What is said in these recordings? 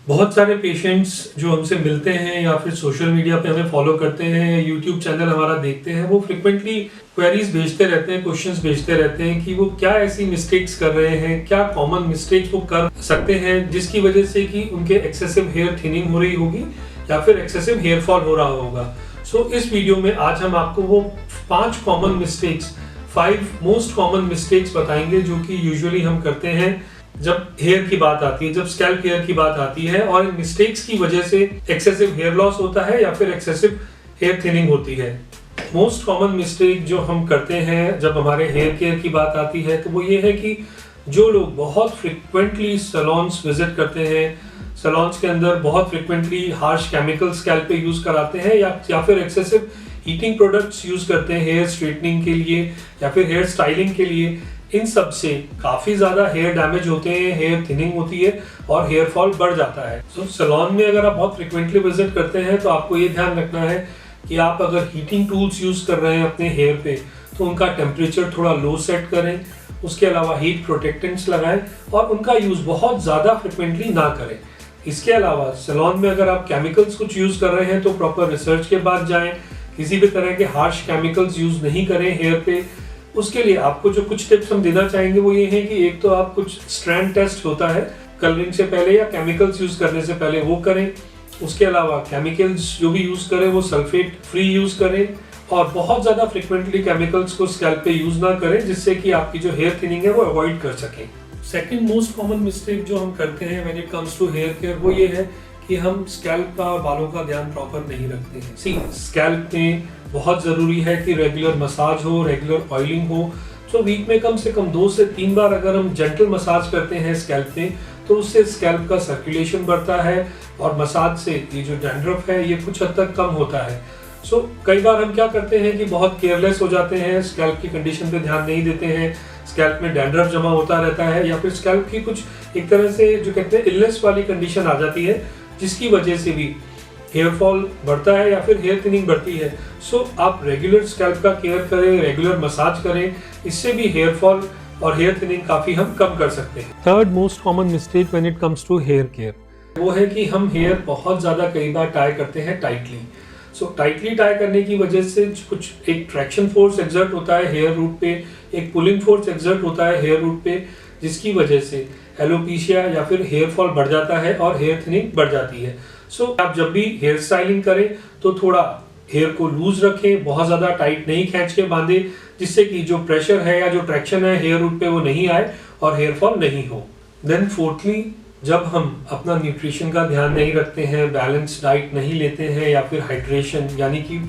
बहुत सारे पेशेंट्स जो हमसे मिलते हैं या फिर सोशल मीडिया पे हमें फॉलो करते हैं, यूट्यूब चैनल हमारा देखते हैं, वो फ्रिक्वेंटली क्वेरीज भेजते रहते हैं, क्वेश्चंस भेजते रहते हैं कि वो क्या ऐसी मिस्टेक्स कर रहे हैं, क्या कॉमन मिस्टेक्स वो कर सकते हैं जिसकी वजह से कि उनके एक्सेसिव हेयर थिनिंग हो रही होगी या फिर एक्सेसिव हेयर फॉल हो रहा होगा। सो इस वीडियो में आज हम आपको वो 5 common mistakes, 5 most common mistakes बताएंगे जो कि यूजुअली हम करते हैं जब हेयर की बात आती है, जब स्कैल्प हेयर की बात आती है, और इन मिस्टेक्स की वजह से एक्सेसिव हेयर लॉस होता है या फिर एक्सेसिव हेयर थिनिंग होती है। मोस्ट कॉमन मिस्टेक जो हम करते हैं जब हमारे हेयर केयर की बात आती है तो वो ये है कि जो लोग बहुत फ्रिक्वेंटली सैलून्स विजिट करते हैं, सैलून्स के अंदर बहुत फ्रिक्वेंटली हार्श केमिकल स्कैल्प पे यूज कराते हैं या फिर एक्सेसिव हीटिंग प्रोडक्ट्स यूज करते हैं हेयर स्ट्रेटनिंग के लिए या फिर हेयर स्टाइलिंग के लिए, इन सब से काफी ज्यादा हेयर डैमेज होते हैं, हेयर थिनिंग होती है और हेयर फॉल बढ़ जाता है। तो सैलून में अगर आप बहुत फ्रिक्वेंटली विजिट करते हैं तो आपको ये ध्यान रखना है कि आप अगर हीटिंग टूल्स यूज कर रहे हैं अपने हेयर पे तो उनका टेम्परेचर थोड़ा लो सेट करें, उसके अलावा हीट प्रोटेक्टेंट्स लगाएं और उनका यूज बहुत ज्यादा फ्रिक्वेंटली ना करें। इसके अलावा सैलून में अगर आप केमिकल्स कुछ यूज कर रहे हैं तो प्रॉपर रिसर्च के बाद जाएं, किसी भी तरह के हार्श केमिकल्स यूज नहीं करें हेयर पे। उसके लिए आपको जो कुछ टिप्स हम देना चाहेंगे वो ये है कि एक तो आप कुछ स्ट्रैंड टेस्ट होता है कलरिंग से पहले या केमिकल्स यूज करने से पहले वो करें। उसके अलावा केमिकल्स जो भी यूज करें वो सल्फेट फ्री यूज करें और बहुत ज्यादा फ्रिक्वेंटली केमिकल्स को स्कैल्प पे यूज ना करें जिससे कि आपकी जो हेयर थिनिंग है वो अवॉइड कर सकें। सेकंड मोस्ट कॉमन मिस्टेक जो हम करते हैं when it comes to hair care वो ये है कि हम स्कैल्प का, बालों का ध्यान प्रॉपर नहीं रखते हैं। सी स्कैल्प में बहुत जरूरी है कि रेगुलर मसाज हो, रेगुलर ऑयलिंग हो। तो वीक में कम से कम 2 से 3 बार अगर हम जेंटल मसाज करते हैं स्कैल्प में तो उससे स्कैल्प का सर्कुलेशन बढ़ता है और मसाज से ये जो डैंड्रफ है ये कुछ हद तक कम होता है। सो कई बार हम क्या करते हैं कि बहुत केयरलेस हो जाते हैं, स्कैल्प की कंडीशन पे ध्यान नहीं देते हैं, स्कैल्प में डैंड्रफ जमा होता रहता है या फिर स्कैल्प की कुछ एक तरह से जो कहते हैं इलनेस वाली कंडीशन आ जाती है जिसकी वजह से भी हेयर फॉल बढ़ता है या फिर हेयर थिनिंग बढ़ती है। सो आप रेगुलर स्कैल्प का केयर करें, रेगुलर मसाज करें, इससे भी हेयर फॉल और हेयर थिनिंग काफी हम कम कर सकते हैं। Third most common mistake when it comes to hair care वो है कि हम हेयर बहुत ज्यादा कई बार टाई करते हैं टाइटली। सो टाइटली टाई करने की वजह से कुछ एक ट्रैक्शन फोर्स एक्सर्ट होता है हेयर रूट पे, एक पुलिंग फोर्स एक्सर्ट होता है हेयर रूट पे, जिसकी वजह से एलोपेशिया या फिर हेयर फॉल बढ़ जाता है और हेयर थिनिंग बढ़ जाती है। सो आप जब भी हेयर स्टाइलिंग करें तो थोड़ा हेयर को लूज रखें, बहुत ज्यादा टाइट नहीं खींच के बांधे जिससे कि जो प्रेशर है या जो ट्रैक्शन है हेयर रूट पे वो नहीं आए और हेयर फॉल नहीं हो। देन फोर्थली, जब हम अपना न्यूट्रिशन का ध्यान नहीं रखते हैं, बैलेंस डाइट नहीं लेते हैं या फिर हाइड्रेशन यानी कि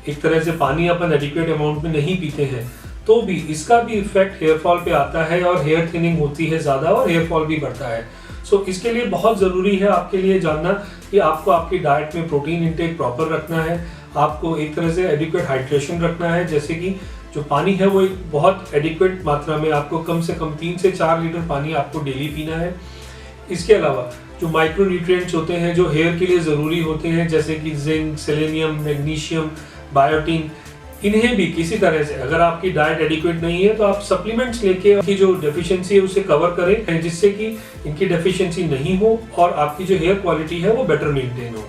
एक तरह से पानी अपन एडिक्वेट अमाउंट में नहीं पीते हैं तो भी इसका भी इफेक्ट हेयर फॉल पे आता है और हेयर थिनिंग होती है ज्यादा और हेयर फॉल भी बढ़ता है। सो इसके लिए बहुत जरूरी है आपके लिए जानना कि आपको आपकी डाइट में प्रोटीन इंटेक प्रॉपर रखना है, आपको एक तरह से एडिक्वेट हाइड्रेशन रखना है, जैसे कि जो पानी है वो एक बहुत एडिक्वेट मात्रा में आपको कम से कम 3 से 4 लीटर पानी आपको डेली पीना है। इसके अलावा जो माइक्रो न्यूट्रिएंट्स होते हैं जो हेयर के लिए जरूरी होते हैं जैसे कि जिंक, सेलेनियम, मैग्नीशियम, बायोटीन, इन्हें भी किसी तरह से अगर आपकी डाइट एडिक्वेट नहीं है तो आप सप्लीमेंट्स लेके इनकी जो डेफिशिएंसी है उसे कवर करें जिससे कि इनकी डेफिशिएंसी नहीं हो और आपकी जो हेयर क्वालिटी है वो बेटर मेंटेन हो।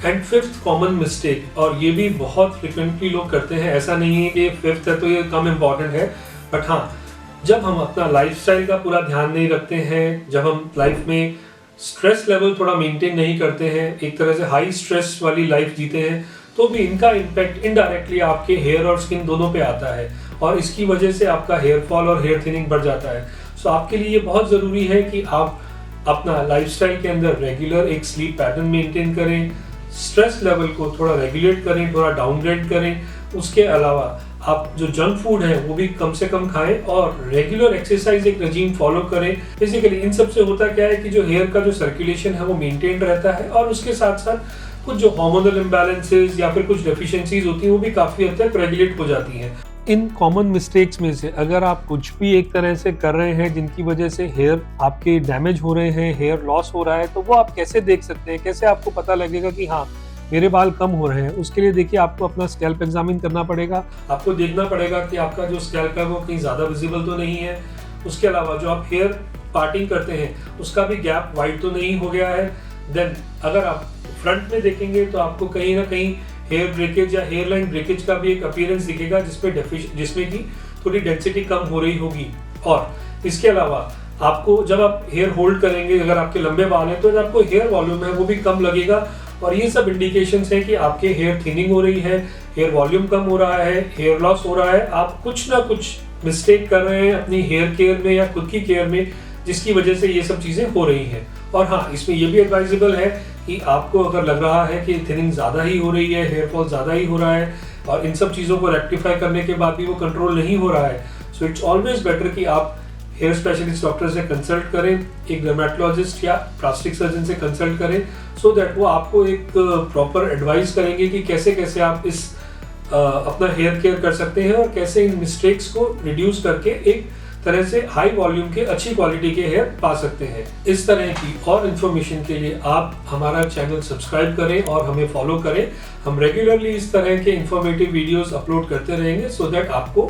एंड फिफ्थ कॉमन मिस्टेक, और ये भी बहुत फ्रिक्वेंटली लोग करते हैं, ऐसा नहीं है कि फिफ्थ है तो ये कम इम्पोर्टेंट है, बट हाँ, जब हम अपना लाइफस्टाइल का पूरा ध्यान नहीं रखते हैं, जब हम लाइफ में स्ट्रेस लेवल थोड़ा मेंटेन नहीं करते हैं, एक तरह से हाई स्ट्रेस वाली लाइफ जीते हैं, तो भी इनका इम्पैक्ट इनडायरेक्टली आपके हेयर और स्किन दोनों पे आता है और इसकी वजह से आपका हेयर फॉल और हेयर थिनिंग बढ़ जाता है। सो आपके लिए ये बहुत ज़रूरी है कि आप अपना लाइफस्टाइल के अंदर रेगुलर एक स्लीप पैटर्न मेंटेन करें, स्ट्रेस लेवल को थोड़ा रेगुलेट करें, थोड़ा डाउनग्रेड करें। उसके अलावा आप जो जंक फूड है वो भी कम से कम खाएं और रेगुलर एक्सरसाइज एक रजीम फॉलो करें। बेसिकली इन सब से होता क्या है कि जो हेयर का जो सर्कुलेशन है वो मेंटेन रहता है और उसके साथ साथ कुछ जो हार्मोनल इम्बैलेंसेस या फिर कुछ डेफिशिएंसीज होती हैं वो भी काफी हद तक रेगुलेट हो जाती हैं। इन कॉमन मिस्टेक्स में से अगर आप कुछ भी एक तरह से कर रहे हैं जिनकी वजह से हेयर आपके डैमेज हो रहे हैं, हेयर लॉस हो रहा है, तो वो आप कैसे देख सकते हैं, कैसे आपको पता लगेगा कि हाँ मेरे बाल कम हो रहे हैं? उसके लिए देखिए आपको अपना स्कैल्प एग्जामिन करना पड़ेगा। आपको देखना पड़ेगा कि आपका जो स्कैल्प है वो कहीं ज्यादा विजिबल तो नहीं है। उसके अलावा जो आप हेयर पार्टिंग करते हैं उसका भी गैप वाइड तो नहीं हो गया है। देन अगर आप फ्रंट में देखेंगे तो आपको कहीं ना कहीं हेयर ब्रेकेज या हेयर लाइन ब्रेकेज का भी एक अपीयरेंस दिखेगा, जिसमें कि थोड़ी डेंसिटी कम हो रही होगी। और इसके अलावा आपको जब आप हेयर होल्ड करेंगे, अगर आपके लंबे बाल हैं तो जो आपको हेयर वॉल्यूम है वो भी कम लगेगा। और ये सब इंडिकेशंस है कि आपके हेयर थिनिंग हो रही है, हेयर वॉल्यूम कम हो रहा है, हेयर लॉस हो रहा है, आप कुछ ना कुछ मिस्टेक कर रहे हैं अपनी हेयर केयर में या खुद की केयर में, जिसकी वजह से ये सब चीजें हो रही हैं। और हाँ, इसमें ये भी एडवाइजेबल है कि आपको अगर लग रहा है कि थिनिंग ज़्यादा ही हो रही है, हेयर फॉल ज़्यादा ही हो रहा है और इन सब चीज़ों को रेक्टिफाई करने के बाद भी वो कंट्रोल नहीं हो रहा है, सो इट्स ऑलवेज बेटर कि आप हेयर स्पेशलिस्ट डॉक्टर से कंसल्ट करें, एक डर्मेटोलॉजिस्ट या प्लास्टिक सर्जन से कंसल्ट करें, सो दैट वो आपको एक प्रॉपर एडवाइस करेंगे कि कैसे कैसे आप इस अपना हेयर केयर कर सकते हैं और कैसे इन मिस्टेक्स को रिड्यूस करके एक तरह से हाई वॉल्यूम के अच्छी क्वालिटी के हेयर पा सकते हैं। इस तरह की और इन्फॉर्मेशन के लिए आप हमारा चैनल सब्सक्राइब करें और हमें फॉलो करें। हम रेगुलरली इस तरह के इंफॉर्मेटिव वीडियोस अपलोड करते रहेंगे, सो दैट आपको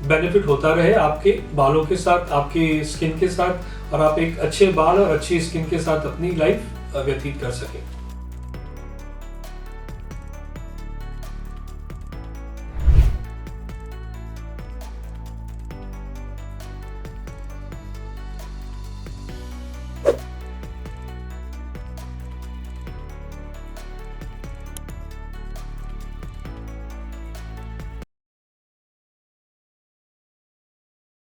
बेनिफिट होता रहे आपके बालों के साथ, आपके स्किन के साथ, और आप एक अच्छे बाल और अच्छी स्किन के साथ अपनी लाइफ व्यतीत कर सकें।